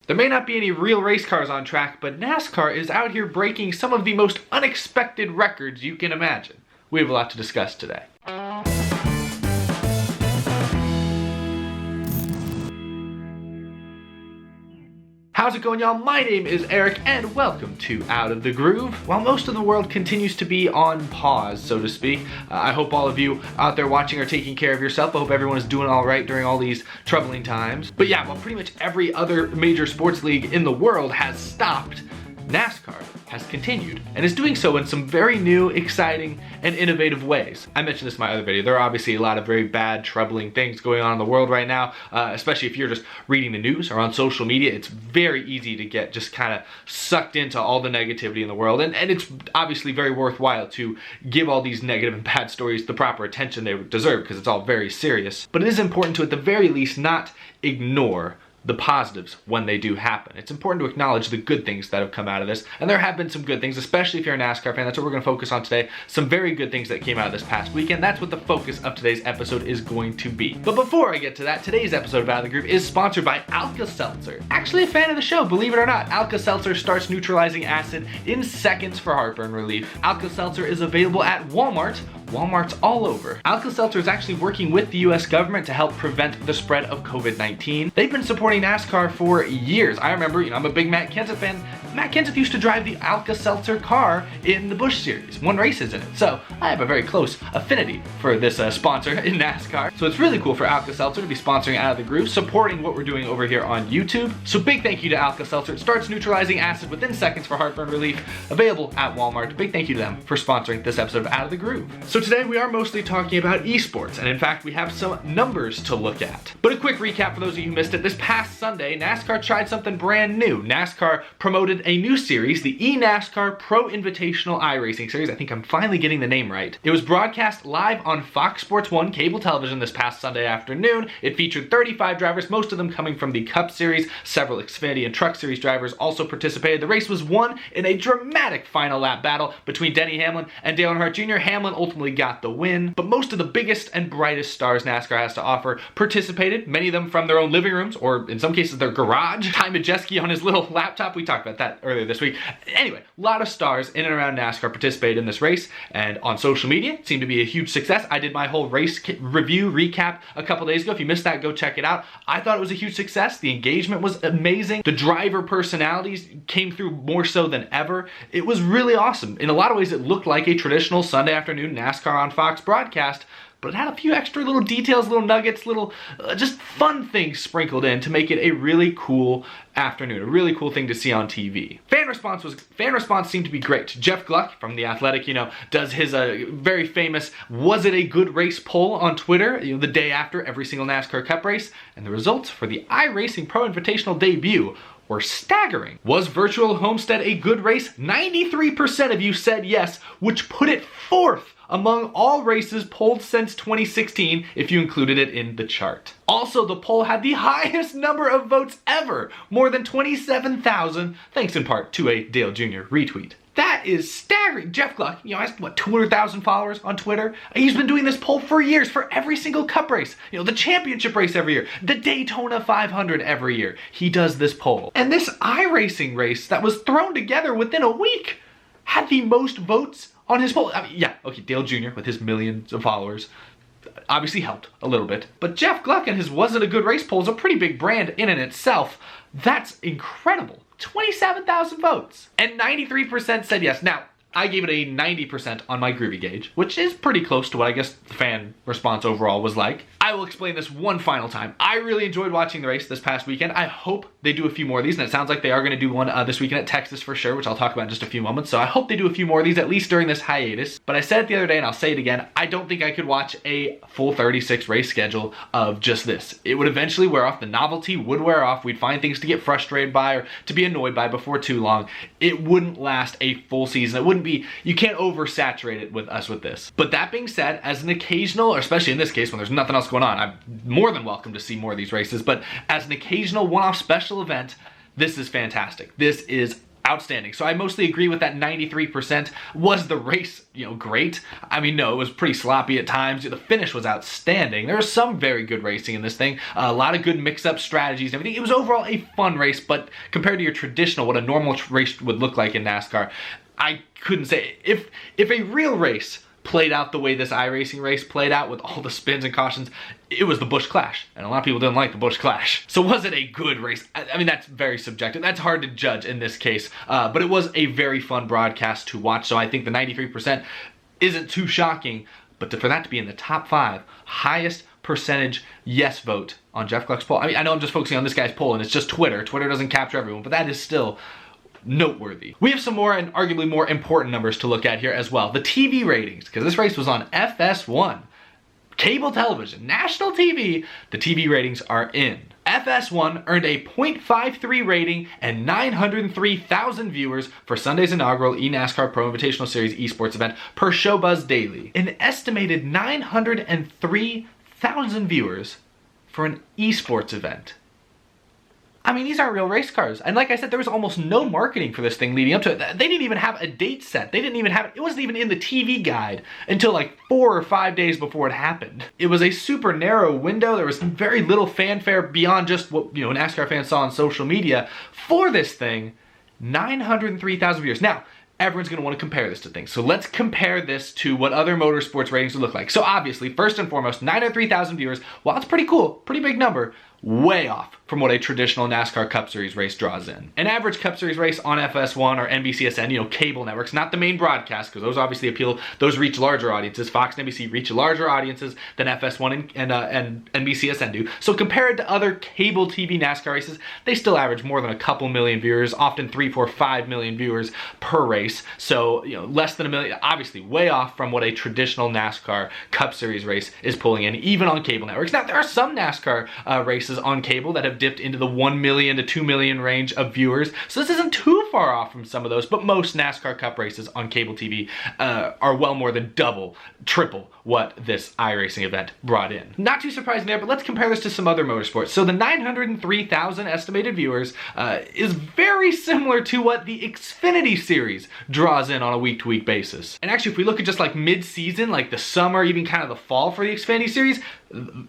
There may not be any real race cars on track, but NASCAR is out here breaking some of the most unexpected records you can imagine. We have a lot to discuss today. How's it going, y'all? My name is Eric, and welcome to Out of the Groove. While most of the world continues to be on pause, so to speak, I hope all of you out there watching are taking care of yourself. I hope everyone is doing all right during all these troubling times. But yeah, while pretty much every other major sports league in the world has stopped, NASCAR has continued and is doing so in some very new, exciting, and innovative ways. I mentioned this in my other video. There are obviously a lot of very bad, troubling things going on in the world right now, especially if you're just reading the news or on social media. It's very easy to get just kind of sucked into all the negativity in the world, and it's obviously very worthwhile to give all these negative and bad stories the proper attention they deserve because it's all very serious. But it is important to, at the very least, not ignore the positives when they do happen. It's important to acknowledge the good things that have come out of this, and there have been some good things, especially if you're a NASCAR fan. That's what we're going to focus on today. Some very good things that came out of this past weekend. That's what the focus of today's episode is going to be. But before I get to that, today's episode of Out of the Groove is sponsored by Alka Seltzer. Actually a fan of the show, believe it or not. Alka Seltzer starts neutralizing acid in seconds for heartburn relief. Alka Seltzer is available at Walmart's all over. Alka Seltzer is actually working with the US government to help prevent the spread of COVID-19. They've been supporting NASCAR for years. I remember, I'm a big Matt Kenseth fan. Matt Kenseth used to drive the Alka Seltzer car in the Busch Series. Won races in it. So I have a very close affinity for this sponsor in NASCAR. So it's really cool for Alka Seltzer to be sponsoring Out of the Groove, supporting what we're doing over here on YouTube. So big thank you to Alka Seltzer. It starts neutralizing acid within seconds for heartburn relief. Available at Walmart. Big thank you to them for sponsoring this episode of Out of the Groove. So today we are mostly talking about esports, and in fact we have some numbers to look at. But a quick recap for those of you who missed it. This past Sunday, NASCAR tried something brand new. NASCAR promoted a new series, the eNASCAR Pro Invitational iRacing Series. I think I'm finally getting the name right. It was broadcast live on Fox Sports 1 cable television this past Sunday afternoon. It featured 35 drivers, most of them coming from the Cup Series. Several Xfinity and Truck Series drivers also participated. The race was won in a dramatic final lap battle between Denny Hamlin and Dale Earnhardt Jr. Hamlin ultimately got the win, but most of the biggest and brightest stars NASCAR has to offer participated, many of them from their own living rooms, or in some cases their garage. Ty Majeski on his little laptop, we talked about that earlier this week. Anyway, a lot of stars in and around NASCAR participated in this race, and on social media, it seemed to be a huge success. I did my whole race review recap a couple days ago. If you missed that, go check it out. I thought it was a huge success. The engagement was amazing. The driver personalities came through more so than ever. It was really awesome. In a lot of ways, it looked like a traditional Sunday afternoon NASCAR on Fox broadcast, but it had a few extra little details, little nuggets, little just fun things sprinkled in to make it a really cool afternoon, a really cool thing to see on TV. Fan response seemed to be great. Jeff Gluck from The Athletic, does his very famous "Was it a good race?" poll on Twitter, the day after every single NASCAR Cup race, and the results for the iRacing Pro Invitational debut were staggering. Was Virtual Homestead a good race? 93% of you said yes, which put it fourth among all races polled since 2016, if you included it in the chart. Also, the poll had the highest number of votes ever, more than 27,000, thanks in part to a Dale Jr. retweet. That is staggering. Jeff Gluck, has 200,000 followers on Twitter. He's been doing this poll for years, for every single Cup race. The championship race every year, the Daytona 500 every year. He does this poll. And this iRacing race that was thrown together within a week had the most votes on his poll. Dale Jr. with his millions of followers obviously helped a little bit. But Jeff Gluck and his "Was It a Good Race?" poll is a pretty big brand in and itself. That's incredible. 27,000 votes. And 93% said yes. Now, I gave it a 90% on my Groovy gauge, which is pretty close to what I guess the fan response overall was like. I will explain this one final time. I really enjoyed watching the race this past weekend. I hope they do a few more of these, and it sounds like they are going to do one this weekend at Texas for sure, which I'll talk about in just a few moments. So I hope they do a few more of these, at least during this hiatus. But I said it the other day, and I'll say it again, I don't think I could watch a full 36 race schedule of just this. It would eventually wear off. The novelty would wear off. We'd find things to get frustrated by or to be annoyed by before too long. It wouldn't last a full season. It wouldn't be, you can't oversaturate it with this. But that being said, as an occasional, or especially in this case when there's nothing else going on, I'm more than welcome to see more of these races, but as an occasional one-off special event, this is fantastic. This is outstanding. So I mostly agree with that 93%. Was the race, great? I mean, no, it was pretty sloppy at times. The finish was outstanding. There was some very good racing in this thing. A lot of good mix-up strategies and everything. It was overall a fun race, but compared to your traditional, what a normal race would look like in NASCAR, I couldn't say. If a real race played out the way this iRacing race played out with all the spins and cautions, it was the Busch Clash, and a lot of people didn't like the Busch Clash. So was it a good race? I mean, that's very subjective. That's hard to judge in this case, but it was a very fun broadcast to watch, so I think the 93% isn't too shocking, but for that to be in the top 5, highest percentage yes vote on Jeff Gluck's poll. I mean, I know I'm just focusing on this guy's poll, and it's just Twitter. Twitter doesn't capture everyone, but that is still noteworthy. We have some more and arguably more important numbers to look at here as well. The TV ratings, because this race was on FS1. Cable television, national TV, the TV ratings are in. FS1 earned a .53 rating and 903,000 viewers for Sunday's inaugural eNASCAR Pro Invitational Series esports event per Showbuzz Daily. An estimated 903,000 viewers for an esports event. I mean, these aren't real race cars. And like I said, there was almost no marketing for this thing leading up to it. They didn't even have a date set. They didn't even have it. It wasn't even in the TV guide until like 4 or 5 days before it happened. It was a super narrow window. There was very little fanfare beyond just what, NASCAR fans saw on social media for this thing. 903,000 viewers. Now, everyone's going to want to compare this to things. So let's compare this to what other motorsports ratings would look like. So obviously, first and foremost, 903,000 viewers, while it's pretty cool, pretty big number, way off from what a traditional NASCAR Cup Series race draws in. An average Cup Series race on FS1 or NBCSN, cable networks, not the main broadcast, because those obviously those reach larger audiences. Fox and NBC reach larger audiences than FS1 and NBCSN do. So compared to other cable TV NASCAR races, they still average more than a couple million viewers, often 3, 4, 5 million viewers per race. So, less than a million, obviously way off from what a traditional NASCAR Cup Series race is pulling in, even on cable networks. Now, there are some NASCAR races on cable that have dipped into the 1 million to 2 million range of viewers, so this isn't too far off from some of those, but most NASCAR Cup races on cable TV are well more than double, triple what this iRacing event brought in. Not too surprising there, but let's compare this to some other motorsports. So the 903,000 estimated viewers is very similar to what the Xfinity Series draws in on a week-to-week basis. And actually, if we look at just like mid-season, like the summer, even kind of the fall for the Xfinity Series,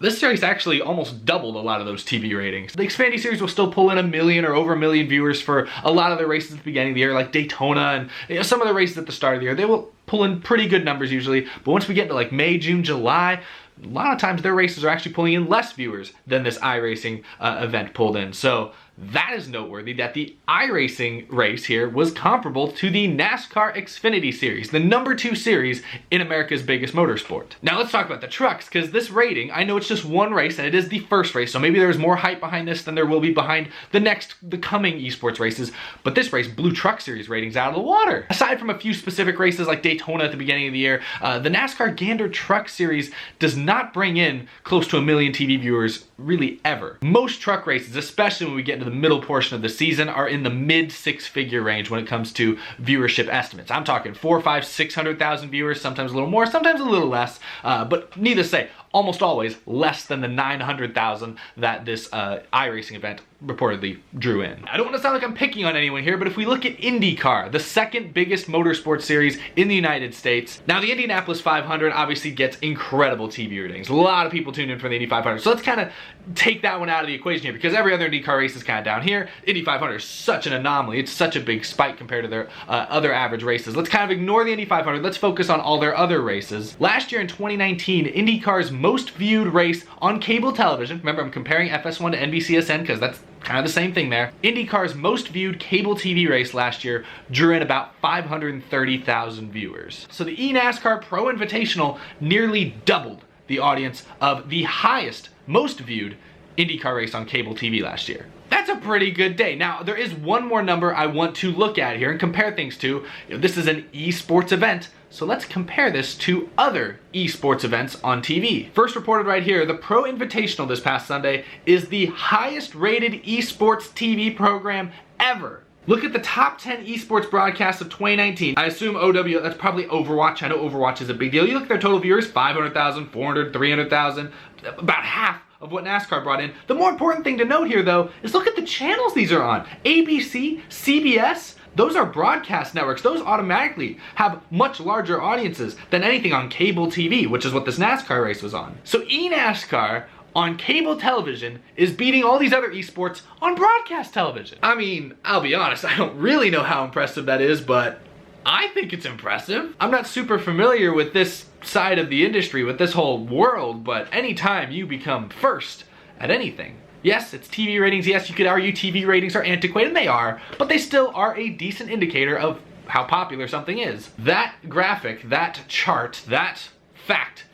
this series actually almost doubled a lot of those TV ratings. The Xfinity Series will still pull in 1 million or over 1 million viewers for a lot of the races at the beginning of the year, like Daytona and some of the races at the start of the year. They will pull in pretty good numbers usually, but once we get into like May, June, July, a lot of times their races are actually pulling in less viewers than this iRacing event pulled in. So that is noteworthy that the iRacing race here was comparable to the NASCAR Xfinity Series, the #2 series in America's biggest motorsport. Now let's talk about the trucks, because this rating, I know it's just one race and it is the first race, so maybe there's more hype behind this than there will be behind the coming esports races, but this race blew Truck Series ratings out of the water. Aside from a few specific races like Daytona at the beginning of the year, the NASCAR Gander Truck Series does not bring in close to 1 million TV viewers really ever. Most truck races, especially when we get into the middle portion of the season, are in the mid 6-figure range when it comes to viewership estimates. I'm talking 4, 5, 600,000 viewers, sometimes a little more, sometimes a little less, but needless to say, almost always less than the 900,000 that this iRacing event reportedly drew in. I don't want to sound like I'm picking on anyone here, but if we look at IndyCar, the second biggest motorsport series in the United States, now the Indianapolis 500 obviously gets incredible TV ratings. A lot of people tune in for the Indy 500, so let's kind of take that one out of the equation here, because every other IndyCar race is kind of down here. Indy 500 is such an anomaly. It's such a big spike compared to their other average races. Let's kind of ignore the Indy 500. Let's focus on all their other races. Last year in 2019, IndyCar's most viewed race on cable television, remember I'm comparing FS1 to NBCSN because that's kind of the same thing there. IndyCar's most viewed cable TV race last year drew in about 530,000 viewers. So the eNASCAR Pro Invitational nearly doubled the audience of the highest, most viewed IndyCar race on cable TV last year. That's a pretty good day. Now, there is one more number I want to look at here and compare things to. This is an esports event, so let's compare this to other esports events on TV. First reported right here, the Pro Invitational this past Sunday is the highest rated esports TV program ever. Look at the top 10 esports broadcasts of 2019. I assume OW, that's probably Overwatch. I know Overwatch is a big deal. You look at their total viewers, 500,000, 400, 300,000, about half of what NASCAR brought in. The more important thing to note here, though, is look at the channels these are on. ABC, CBS, those are broadcast networks. Those automatically have much larger audiences than anything on cable TV, which is what this NASCAR race was on. So eNASCAR on cable television is beating all these other esports on broadcast television. I mean, I'll be honest, I don't really know how impressive that is, but I think it's impressive. I'm not super familiar with this side of the industry, with this whole world, but anytime you become first at anything, yes, it's TV ratings, yes, you could argue TV ratings are antiquated, and they are, but they still are a decent indicator of how popular something is. That graphic, that chart, that fact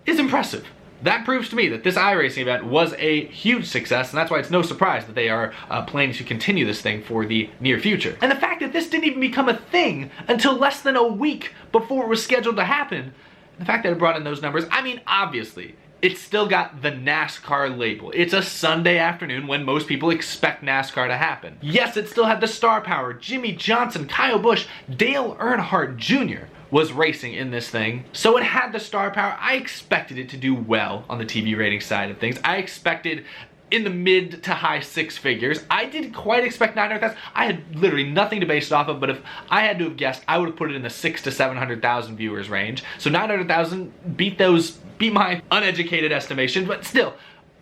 is impressive. That proves to me that this iRacing event was a huge success, and that's why it's no surprise that they are planning to continue this thing for the near future. And the fact that this didn't even become a thing until less than a week before it was scheduled to happen, the fact that it brought in those numbers, I mean, obviously, it's still got the NASCAR label. It's a Sunday afternoon when most people expect NASCAR to happen. Yes, it still had the star power. Jimmy Johnson, Kyle Busch, Dale Earnhardt Jr. was racing in this thing. So it had the star power. I expected it to do well on the TV rating side of things. I expected in the mid to high six figures. I didn't quite expect 900,000. I had literally nothing to base it off of, but if I had to have guessed, I would have put it in the 600,000 to 700,000 viewers range. So 900,000 beat my uneducated estimation, but still,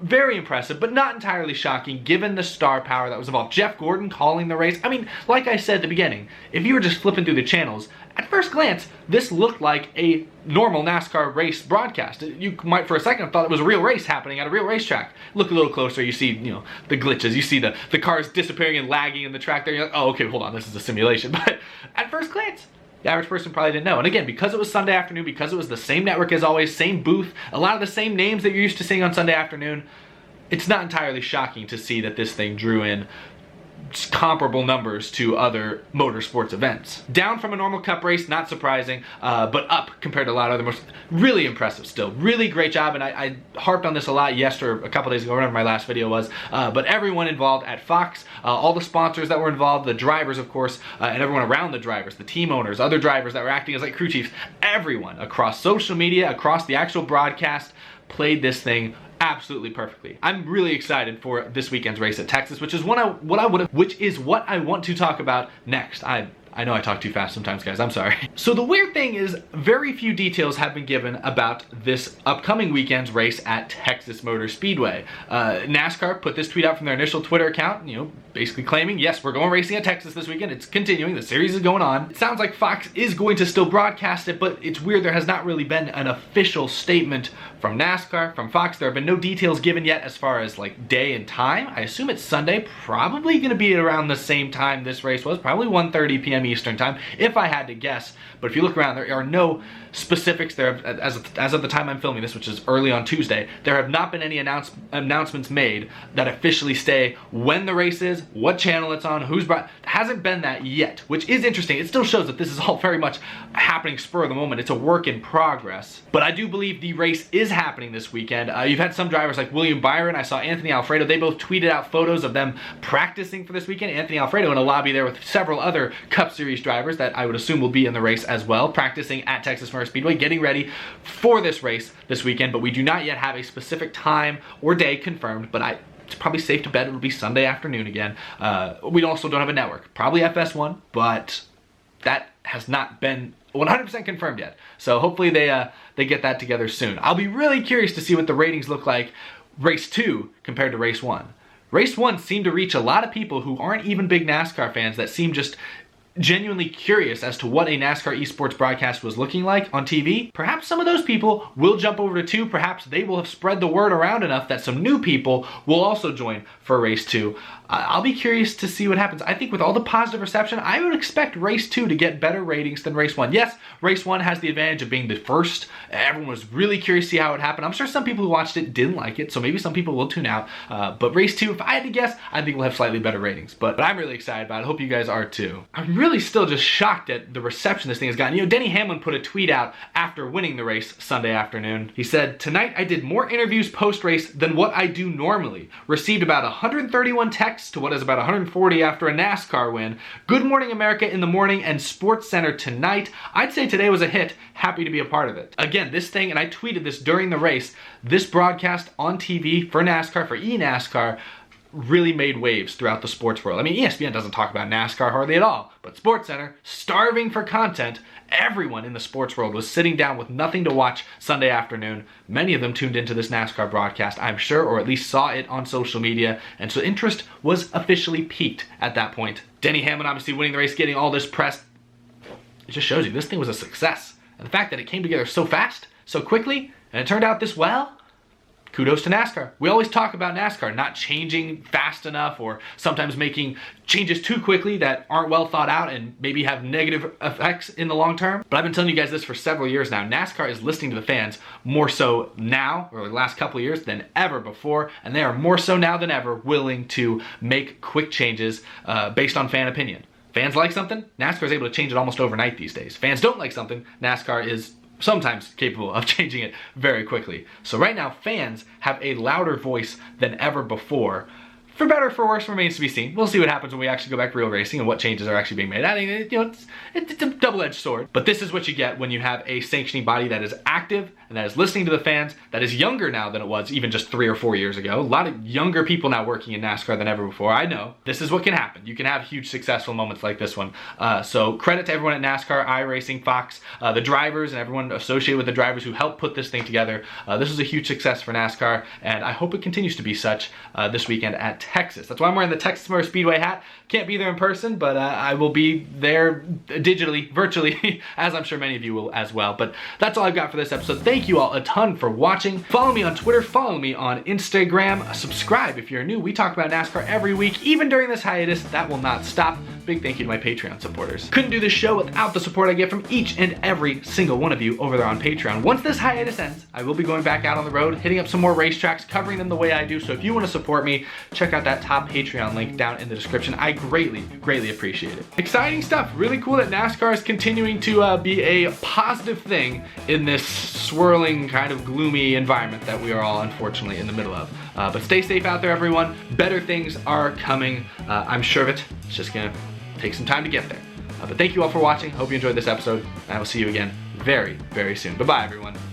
very impressive, but not entirely shocking given the star power that was involved. Jeff Gordon calling the race. I mean, like I said at the beginning, if you were just flipping through the channels, at first glance, this looked like a normal NASCAR race broadcast. You might for a second have thought it was a real race happening at a real racetrack. Look a little closer, you see, you know, the glitches, you see the cars disappearing and lagging in the track there. You're like, oh, okay, hold on, this is a simulation. But at first glance, the average person probably didn't know. And again, because it was Sunday afternoon, because it was the same network as always, same booth, a lot of the same names that you're used to seeing on Sunday afternoon, it's not entirely shocking to see that this thing drew in comparable numbers to other motorsports events. Down from a normal cup race, not surprising, but up compared to a lot of other really impressive still. Really great job, and I harped on this a lot yesterday, a couple days ago, whatever my last video was, but everyone involved at Fox, all the sponsors that were involved, the drivers of course, and everyone around the drivers, the team owners, other drivers that were acting as like crew chiefs, everyone across social media, across the actual broadcast, played this thing absolutely perfectly. I'm really excited for this weekend's race at Texas, which is what I want to talk about next. I know I talk too fast sometimes, guys, I'm sorry. So the weird thing is very few details have been given about this upcoming weekend's race at Texas Motor Speedway. NASCAR put this tweet out from their initial Twitter account, you know, basically claiming, yes, we're going racing at Texas this weekend, it's continuing, the series is going on. It sounds like Fox is going to still broadcast it, but it's weird, there has not really been an official statement from NASCAR, from Fox. There have been no details given yet as far as like day and time. I assume it's Sunday, probably gonna be around the same time this race was, probably 1:30 p.m. Eastern time, if I had to guess. But if you look around, there are no specifics there. As of the time I'm filming this, which is early on Tuesday, there have not been any announcements made that officially say when the race is, what channel it's on, who's brought. Hasn't been that yet, which is interesting. It still shows that this is all very much happening spur of the moment. It's a work in progress. But I do believe the race is happening this weekend. You've had some drivers like William Byron, I saw Anthony Alfredo, they both tweeted out photos of them practicing for this weekend. Anthony Alfredo in a lobby there with several other Cup Series drivers that I would assume will be in the race as well, practicing at Texas Motor Speedway, getting ready for this race this weekend, but we do not yet have a specific time or day confirmed, but it's probably safe to bet it'll be Sunday afternoon again. We also don't have a network, probably FS1, but that has not been 100% confirmed yet. So hopefully they get that together soon. I'll be really curious to see what the ratings look like race 2 compared to race 1. Race 1 seemed to reach a lot of people who aren't even big NASCAR fans that seem just genuinely curious as to what a NASCAR esports broadcast was looking like on TV. Perhaps some of those people will jump over to 2. Perhaps they will have spread the word around enough that some new people will also join for race 2. I'll be curious to see what happens. I think with all the positive reception, I would expect race 2 to get better ratings than race 1. Yes, race 1 has the advantage of being the first. Everyone was really curious to see how it happened. I'm sure some people who watched it didn't like it, so maybe some people will tune out. But race 2, if I had to guess, I think we'll have slightly better ratings. But I'm really excited about it. I hope you guys are too. I'm really still just shocked at the reception this thing has gotten. You know, Denny Hamlin put a tweet out after winning the race Sunday afternoon. He said, "Tonight I did more interviews post-race than what I do normally. Received about 131 texts to what is about 140 after a NASCAR win. Good Morning America in the morning and Sports Center tonight. I'd say today was a hit. Happy to be a part of it." Again, this thing, and I tweeted this during the race, this broadcast on TV for NASCAR, for eNASCAR, really made waves throughout the sports world. I mean, ESPN doesn't talk about NASCAR hardly at all, but SportsCenter, starving for content, everyone in the sports world was sitting down with nothing to watch Sunday afternoon. Many of them tuned into this NASCAR broadcast, I'm sure, or at least saw it on social media, and so interest was officially peaked at that point. Denny Hamlin obviously winning the race, getting all this press, it just shows you this thing was a success. And the fact that it came together so fast, so quickly, and it turned out this well, kudos to NASCAR. We always talk about NASCAR not changing fast enough or sometimes making changes too quickly that aren't well thought out and maybe have negative effects in the long term. But I've been telling you guys this for several years now. NASCAR is listening to the fans more so now, or the last couple of years, than ever before. And they are more so now than ever willing to make quick changes based on fan opinion. Fans like something, NASCAR is able to change it almost overnight these days. Fans don't like something, NASCAR is sometimes capable of changing it very quickly. So right now, fans have a louder voice than ever before. For better or for worse, remains to be seen. We'll see what happens when we actually go back to real racing and what changes are actually being made. I mean, you know, it's a double-edged sword. But this is what you get when you have a sanctioning body that is active and that is listening to the fans, that is younger now than it was even just 3 or 4 years ago. A lot of younger people now working in NASCAR than ever before. I know. This is what can happen. You can have huge successful moments like this one. So credit to everyone at NASCAR, iRacing, Fox, the drivers, and everyone associated with the drivers who helped put this thing together. This was a huge success for NASCAR, and I hope it continues to be such this weekend at Texas. That's why I'm wearing the Texas Motor Speedway hat. Can't be there in person, but I will be there digitally, virtually, as I'm sure many of you will as well. But that's all I've got for this episode. Thank you all a ton for watching. Follow me on Twitter, follow me on Instagram, subscribe if you're new. We talk about NASCAR every week, even during this hiatus. That will not stop. Big thank you to my Patreon supporters. Couldn't do this show without the support I get from each and every single one of you over there on Patreon. Once this hiatus ends, I will be going back out on the road, hitting up some more racetracks, covering them the way I do. So if you want to support me, check out that top Patreon link down in the description. I greatly, greatly appreciate it. Exciting stuff. Really cool that NASCAR is continuing to be a positive thing in this swirling, kind of gloomy environment that we are all unfortunately in the middle of. But stay safe out there, everyone. Better things are coming. I'm sure of it. It's just gonna take some time to get there. But thank you all for watching. Hope you enjoyed this episode, and I will see you again very, very soon. Bye-bye, everyone.